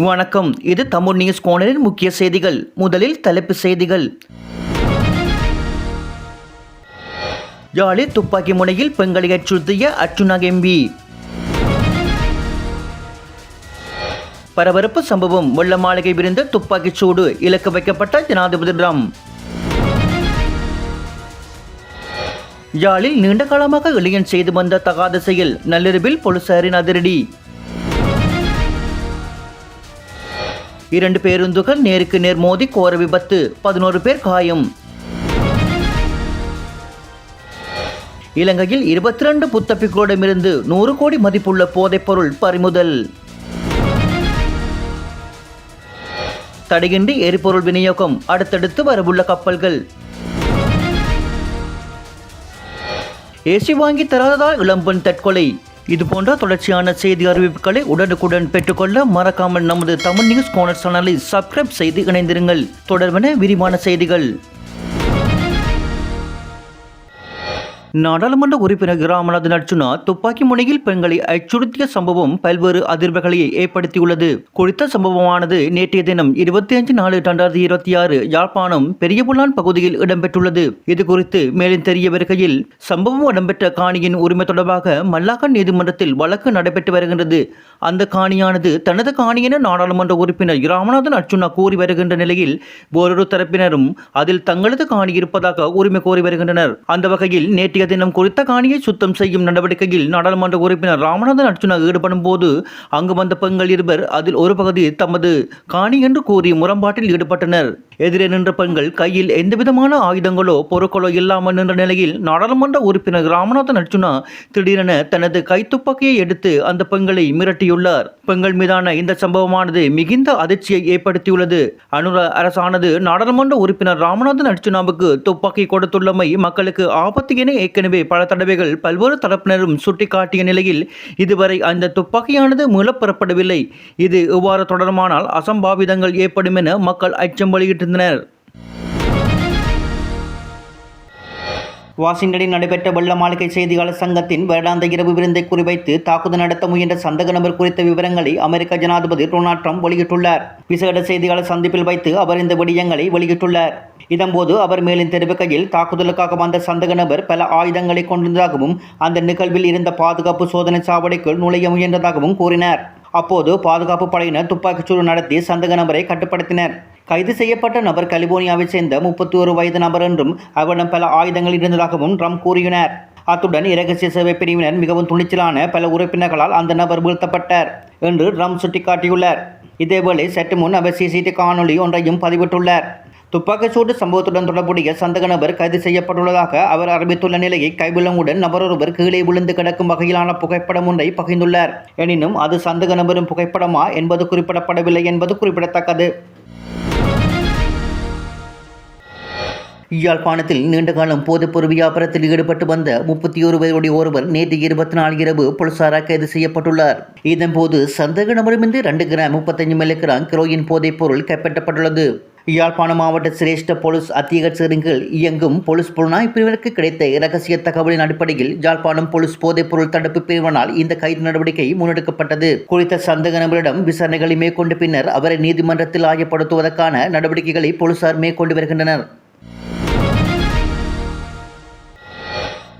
வணக்கம். இது தமிழ் நியூஸ் கோணரின் முக்கிய செய்திகள். முதலில் தலைப்பு செய்திகள். யாழில் துப்பாக்கி முனையில் பெண்களை அச்சுறுத்திய அர்ச்சுனா எம்பி. பரபரப்பு சம்பவம். வெள்ள மாளிகை விருந்த துப்பாக்கிச் சூடு. இலக்கு வைக்கப்பட்ட ஜனாதிபதி டிரம். யாழில் நீண்ட காலமாக இளைஞன் செய்து வந்த தகாத செயல். நள்ளிரவில் போலீசாரின் அதிரடி. 2 பேருந்துகள் நேருக்கு நேர் மோதி கோர விபத்து. 11 பேர் காயம். இலங்கையில் 22 புத்தப்பிகளிடமிருந்து 100 கோடி மதிப்புள்ள போதைப்பொருள் பறிமுதல். தடையின்றி எரிபொருள் விநியோகம். அடுத்தடுத்து வரவுள்ள கப்பல்கள். ஏசி வாங்கி தராததால் இளம்பெண் தற்கொலை. இதுபோன்ற தொடர்ச்சியான செய்தி அறிவிப்புகளை உடனுக்குடன் பெற்றுக்கொள்ள மறக்காமல் நமது தமிழ் நியூஸ் கோனர் சேனலை சப்ஸ்கிரைப் செய்து இணைந்திருங்கள். தொடர்பான விரிவான செய்திகள். நாடாளுமன்ற உறுப்பினர் ராமநாதன் அர்ச்சுனா துப்பாக்கி முனையில் பெண்களை அச்சுறுத்திய சம்பவம் பல்வேறு அதிர்வுகளை ஏற்படுத்தியுள்ளது. குறித்த சம்பவமானது நேற்றைய தினம் 25/4/2026 யாழ்ப்பாணம் பெரியபுலான் பகுதியில் இடம்பெற்றுள்ளது. இது குறித்து மேலும் தெரிய வருகையில், சம்பவம் இடம்பெற்ற காணியின் உரிமை தொடர்பாக மல்லாக்கன் நீதிமன்றத்தில் வழக்கு நடைபெற்று வருகின்றது. அந்த காணியானது தனது காணி என நாடாளுமன்ற உறுப்பினர் ராமநாதன் அர்ச்சுனா கூறி வருகின்ற நிலையில், வேறொரு தரப்பினரும் அதில் தங்களது காணி இருப்பதாக உரிமை கோரி வருகின்றனர். அந்த வகையில் நேற்றைய தினம் குறித்த காணியை சுத்தம் செய்யும் நடவடிக்கையில் நாடாளுமன்ற உறுப்பினர் ராமநாதன் அர்ச்சுனா ஈடுபடும் போது அங்கு வந்த பெண்கள் இருவர் அதில் ஒரு பகுதி தமது காணி என்று கூறி முரண்பாட்டில் ஈடுபட்டனர். எதிரே நின்ற பெண்கள் கையில் எந்தவிதமான ஆயுதங்களோ பொருட்களோ இல்லாமல் நின்ற நிலையில் நாடாளுமன்ற உறுப்பினர் ராமநாதன் அர்ச்சுனா திடீரென தனது கைத்துப்பாக்கியை எடுத்து அந்த பெண்களை மிரட்டியுள்ளார். பெண்கள் மீதான இந்த சம்பவமானது மிகுந்த அதிர்ச்சியை ஏற்படுத்தியுள்ளது. அனுர அரசானது நாடாளுமன்ற உறுப்பினர் ராமநாதன் அர்ச்சுனாவுக்கு துப்பாக்கி கொடுத்துள்ளமை மக்களுக்கு ஆபத்து என ஏற்கனவே பல தடவைகள் பல்வேறு தரப்பினரும் சுட்டிக்காட்டிய நிலையில் இதுவரை அந்த துப்பாக்கியானது மீளப்பெறப்படவில்லை. இது எவ்வாறு தொடருமானால் அசம்பாவிதங்கள் ஏற்படும் என மக்கள் அச்சம் வெளியிட்டிருந்தனர். வாஷிங்டனில் நடைபெற்ற வெள்ள மாளிகை செய்தியாளர் சங்கத்தின் வருடாந்த இரவு விருந்தை குறிவைத்து தாக்குதல் நடத்த முயன்ற சந்தேக நபர் குறித்த விவரங்களை அமெரிக்க ஜனாதிபதி டொனால்ட் ட்ரம்ப் வெளியிட்டுள்ளார். விசேட செய்தியாளர் சந்திப்பில் வைத்து அவர் இந்த விடயங்களை வெளியிட்டுள்ளார். இதன்போது அவர் மேலும் தெரிவிக்கையில், தாக்குதலுக்காக வந்த சந்தேக நபர் பல ஆயுதங்களை கொண்டிருந்ததாகவும் அந்த நிகழ்வில் இருந்த பாதுகாப்பு சோதனை சாவடிக்குள் நுழைய முயன்றதாகவும் கூறினார். அப்போது பாதுகாப்பு படையினர் துப்பாக்கிச்சூடு நடத்தி சந்தேக நபரை கட்டுப்படுத்தினர். கைது செய்யப்பட்ட நபர் கலிபோர்னியாவை சேர்ந்த 31 வயது நபர் என்றும் அவரிடம் பல ஆயுதங்கள் இருந்ததாகவும் ட்ரம்ப் கூறினார். அத்துடன் இரகசிய சேவை பிரிவினர் மிகவும் துணிச்சலான பல உறுப்பினர்களால் அந்த நபர் வீழ்த்தப்பட்டார் என்று ட்ரம்ப் சுட்டிக்காட்டியுள்ளார். இதேவேளை சற்று முன் அவர் சிசிடிவி காணொலி ஒன்றையும் பதிவிட்டுள்ளார். துப்பாக்கிச்சூடு சம்பவத்துடன் தொடர்புடைய சந்தேக நபர் கைது செய்யப்பட்டுள்ளதாக அவர் அறிவித்துள்ள நிலையை கைவிலங்குடன் நபரொருவர் கீழே விழுந்து கிடக்கும் வகையிலான புகைப்படம் ஒன்றை பகிர்ந்துள்ளார். எனினும் அது சந்தேக நபரின் புகைப்படமா என்பது குறிப்பிடப்படவில்லை என்பது குறிப்பிடத்தக்கது. யாழ்ப்பாணத்தில் நீண்டகாலம் போதைப்பொருள் வியாபாரத்தில் ஈடுபட்டு வந்த 31 வயதுடைய ஒருவர் நேற்று 24 இரவு போலீசாரால் கைது செய்யப்பட்டுள்ளார். இதன்போது சந்தேக நபரிடமிருந்து 2 கிராம் 35 மில்லிகிராம் ஹெரோயின் போதைப்பொருள் கைப்பற்றப்பட்டுள்ளது. யாழ்ப்பாணம் மாவட்ட சிரேஷ்ட போலீஸ் அத்தியட்சரின் கீழ் இயங்கும் போலீஸ் புலனாய்வு பிரிவினருக்கு கிடைத்த இரகசிய தகவலின் அடிப்படையில் யாழ்ப்பாணம் போலீஸ் போதைப்பொருள் தடுப்பு பிரிவினால் இந்த கைது நடவடிக்கை முன்னெடுக்கப்பட்டது. குறித்த சந்தேக நபரிடம் விசாரணைகளை மேற்கொண்ட பின்னர் அவரை நீதிமன்றத்தில் ஆஜர்படுத்துவதற்கான நடவடிக்கைகளை போலீசார் மேற்கொண்டு வருகின்றனர்.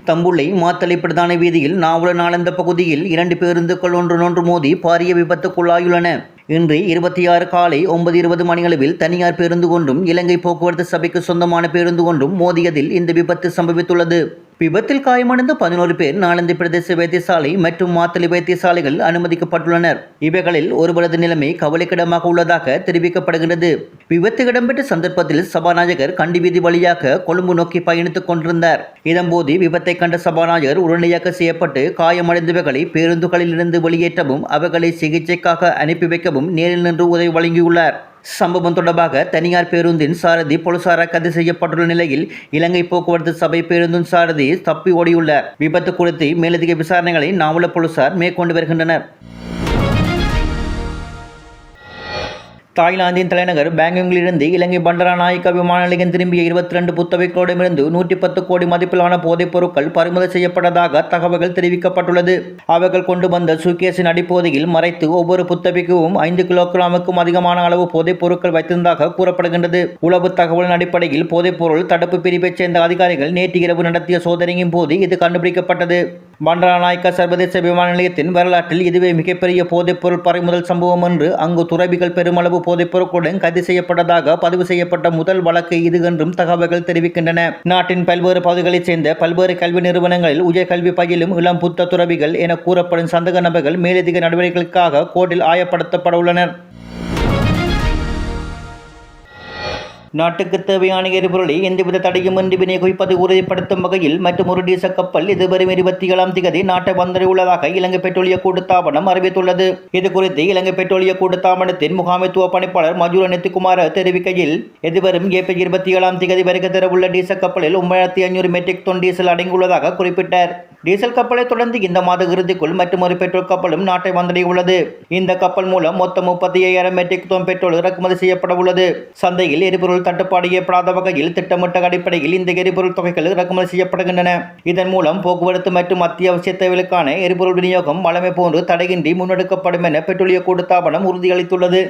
தம்புள்ளை மாத்தளை பிரதான வீதியில் நாவல நாளந்த பகுதியில் 2 பேருந்துகள் ஒன்றொன்று மோதி பாரிய விபத்துக்குள்ளாயுள்ளன. இன்று 26 காலை 9:20 மணியளவில் தனியார் பேருந்து ஒன்றும் இலங்கை போக்குவரத்து சபைக்கு சொந்தமான பேருந்து ஒன்றும் மோதியதில் இந்த விபத்து சம்பவித்துள்ளது. விபத்தில் காயமடைந்த 11 பேர் நாளந்தை பிரதேச வைத்தியசாலை மற்றும் மாத்தளை வைத்தியசாலைகள் அனுமதிக்கப்பட்டுள்ளனர். இவைகளில் ஒருவரது நிலைமை கவலைக்கிடமாக உள்ளதாக தெரிவிக்கப்படுகிறது. விபத்து இடம்பெற்ற சந்தர்ப்பத்தில் சபாநாயகர் கண்டி வீதி வழியாக கொழும்பு நோக்கி பயணித்துக் கொண்டிருந்தார். இதன்போது விபத்தை கண்ட சபாநாயகர் உடனடியாக செய்யப்பட்டு காயமடைந்தவைகளை பேருந்துகளிலிருந்து வெளியேற்றவும் அவைகளை சிகிச்சைக்காக அனுப்பி வைக்கவும் நேரில் நின்று உதவி வழங்கியுள்ளார். சம்பவம் தொடர்பாக தனியார் பேருந்தின் சாரதி போலீசாரால் கைது செய்யப்பட்டுள்ள நிலையில் இலங்கை போக்குவரத்து சபை பேருந்தின் சாரதி தப்பி ஓடியுள்ளார். விபத்து குறித்து மேலதிக விசாரணைகளை நாவல போலீசார் மேற்கொண்டு வருகின்றனர். தாய்லாந்தின் தலைநகர் பேங்காங்கிலிருந்து இலங்கை பண்டரநாயக்க விமான நிலையம் திரும்பிய 22 புத்தகங்களிடமிருந்து 110 கோடி மதிப்பிலான போதைப் பொருட்கள் பறிமுதல் செய்யப்பட்டதாக தகவல்கள் தெரிவிக்கப்பட்டுள்ளது. அவர்கள் கொண்டு வந்த சூட்கேஸின் அடிப்பகுதியில் மறைத்து ஒவ்வொரு புத்தகமும் 5 கிலோகிராமுக்கும் அதிகமான அளவு போதைப் பொருட்கள் வைத்திருந்ததாக கூறப்படுகின்றது. உளவு தகவலின் அடிப்படையில் போதைப் பொருள் தடுப்பு பிரிவைச் சேர்ந்த அதிகாரிகள் நேற்று இரவு நடத்திய சோதனையின் போது இது கண்டுபிடிக்கப்பட்டது. பண்டரநாயக்க சர்வதேச விமான நிலையத்தின் வரலாற்றில் இதுவே மிகப்பெரிய போதைப் பொருள் பறிமுதல் சம்பவம் என்று அங்கு துறவிகள் பெருமளவு போதைப் பொருட்களுடன் கைது செய்யப்பட்டதாக பதிவு செய்யப்பட்ட முதல் வழக்கு இது என்றும் தகவல்கள் தெரிவிக்கின்றன. நாட்டின் பல்வேறு பகுதிகளைச் சேர்ந்த பல்வேறு கல்வி நிறுவனங்களில் உயர்கல்வி பயிலும் இளம் புத்த துறவிகள் என கூறப்படும் சந்தேக நபர்கள் மேலதிக நடவடிக்கைகளுக்காக கோர்ட்டில் ஆயப்படுத்தப்பட உள்ளனர். நாட்டுக்கு தேவையான எரிபொருளை எந்தவித தடையுமின்றி விநியோகிப்பதை உறுதிப்படுத்தும் வகையில் மற்றொரு டீசல் கப்பல் எதிர்வரும் 27ஆம் தேதி நாட்டை வந்தடையுள்ளதாக இலங்கை பெட்ரோலிய கூட்டுத்தாபனம் அறிவித்துள்ளது. இதுகுறித்து இலங்கை பெட்ரோலிய கூட்டுத்தாபனத்தின் முகாமைத்துவ பணிப்பாளர் மஜூர நெத்திக்குமார் தெரிவிக்கையில், எதிர்வரும் ஏப்ரல் 27ஆம் தேதி வருகை தரவுள்ள டீசல் கப்பலில் 3500 மெட்ரிக் டன் டீசல் அடங்கியுள்ளதாக குறிப்பிட்டார். டீசல் கப்பலை தொடர்ந்து இந்த மாத இறுதிக்குள் மற்றொரு பெட்ரோல் கப்பலும் நாட்டை வந்தடைய உள்ளது. இந்த கப்பல் மூலம் மொத்தம் 35,000 மெட்ரிக் டன் பெட்ரோல் இறக்குமதி செய்யப்பட உள்ளது. சந்தையில் எரிபொருள் தட்டுப்பாடு ஏற்படாத வகையில் திட்டமிட்ட அடிப்படையில் இந்த எரிபொருள் தொகைகள் இறக்குமதி செய்யப்படுகின்றன. இதன் மூலம் போக்குவரத்து மற்றும் அத்தியாவசிய தேவைகளுக்கான எரிபொருள் விநியோகம் வழமை போன்று தடையின்றி முன்னெடுக்கப்படும் என பெட்ரோலிய கூட்டுத்தாபனம் உறுதியளித்துள்ளது.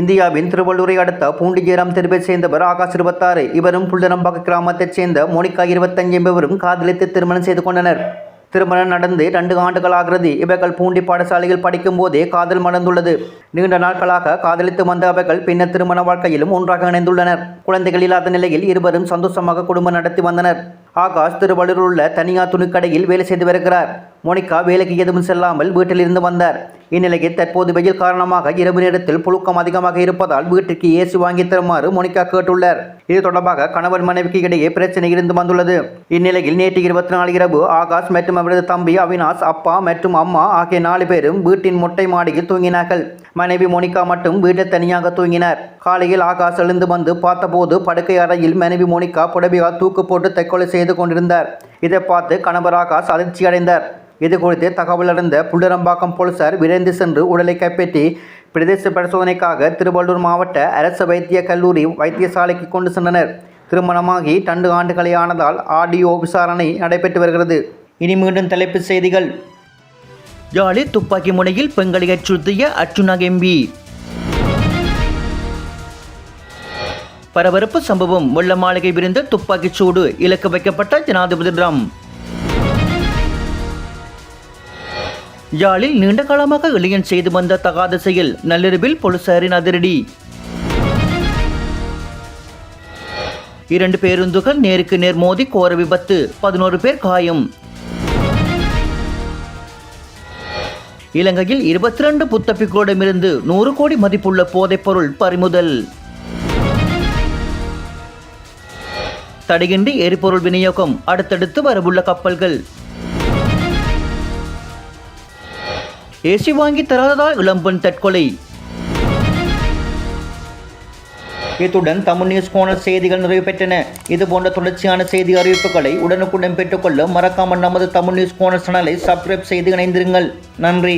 இந்தியாவின் திருவள்ளூரை அடுத்த பூண்டி ஜெயராம் தெருவைச் சேர்ந்தவர் ஆகாஷ் 26. இவரும் புல்லரம்பாக்கம் கிராமத்தைச் சேர்ந்த மோனிகா 25 என்பவரும் காதலித்து திருமணம் செய்து கொண்டனர். திருமணம் நடந்து 2 ஆண்டுகள் ஆகிறது. இவர்கள் பூண்டி பாடசாலையில் படிக்கும் போதே காதல் மலர்ந்துள்ளது. நீண்ட நாட்களாக காதலித்து வந்த அவர்கள் பின்னர் திருமண வாழ்க்கையிலும் ஒன்றாக இணைந்துள்ளனர். குழந்தைகள் இல்லாத நிலையில் இருவரும் சந்தோஷமாக குடும்பம் நடத்தி வந்தனர். ஆகாஷ் திருவள்ளூரில் உள்ள தனியார் துணிக்கடையில் வேலை செய்து வருகிறார். மோனிகா வேலைக்கு எதுவும் செல்லாமல் வீட்டில் இருந்து வந்தார். இந்நிலையில் தற்போது வெயில் காரணமாக இரவு நேரத்தில் புழுக்கம் அதிகமாக இருப்பதால் வீட்டிற்கு ஏசி வாங்கி தருமாறு மோனிகா கேட்டுள்ளார். இது தொடர்பாக கணவன் மனைவிக்கு இடையே பிரச்சனை இருந்து வந்துள்ளது. இந்நிலையில் நேற்று 24 இரவு ஆகாஷ் மற்றும் அவரது தம்பி அவினாஷ், அப்பா மற்றும் அம்மா ஆகிய 4 பேரும் வீட்டின் மொட்டை மாடியில் தூங்கினார்கள். மனைவி மோனிகா மட்டும் வீட்டில் தனியாக தூங்கினார். காலையில் ஆகாஷ் எழுந்து வந்து பார்த்தபோது படுக்கை அறையில் மனைவி மோனிகா புடவையால் தூக்கு போட்டு தற்கொலை செய்து கொண்டிருந்தார். இதை பார்த்து கணவர் ஆகாஷ் அதிர்ச்சி அடைந்தார். இது குறித்து தகவல் அறிந்த புல்லரம்பாக்கம் போலீசார் விரைந்து சென்று உடலை கைப்பற்றி பிரதேச பரிசோதனைக்காக திருவள்ளூர் மாவட்ட அரசு வைத்திய கல்லூரி வைத்தியசாலைக்கு கொண்டு சென்றனர். திருமணமாகி 2 ஆண்டுகளே ஆனதால் ஆடியோ விசாரணை நடைபெற்று வருகிறது. இனி மீண்டும் தலைப்புச் செய்திகள். யாழி துப்பாக்கி முனையில் பெண்களை அச்சுறுத்திய அர்ச்சுனா எம்பி. பரபரப்பு சம்பவம். வெள்ள மாளிகை விரிந்த துப்பாக்கிச் சூடு. இலக்கு வைக்கப்பட்ட ஜனாதிபதி டிரம். யாழில் நீண்ட காலமாக இளைஞன் செய்து வந்த தகாத செயல். நள்ளிரவில் போலீசாரின் அதிரடி. 2 பேருந்துகள் நேருக்கு நேர் மோதி கோர விபத்து. 11 பேர் காயம். இலங்கையில் 22 புத்தப்பிகளிடமிருந்து 100 கோடி மதிப்புள்ள போதைப் பொருள் பறிமுதல். தடையின்றி எரிபொருள் விநியோகம். அடுத்தடுத்து வரவுள்ள கப்பல்கள். ஏசி வாங்கி தராததால் இளம்பெண் தற்கொலை. இத்துடன் தமிழ் நியூஸ் கோணல் செய்திகள் நிறைவு பெற்றன. இதுபோன்ற தொடர்ச்சியான செய்தி அறிவிப்புகளை உடனுக்குடன் பெற்றுக்கொள்ள மறக்காமல் நமது தமிழ் நியூஸ் கோணல் சேனலை சப்ஸ்கிரைப் செய்து இணைந்திருங்கள். நன்றி.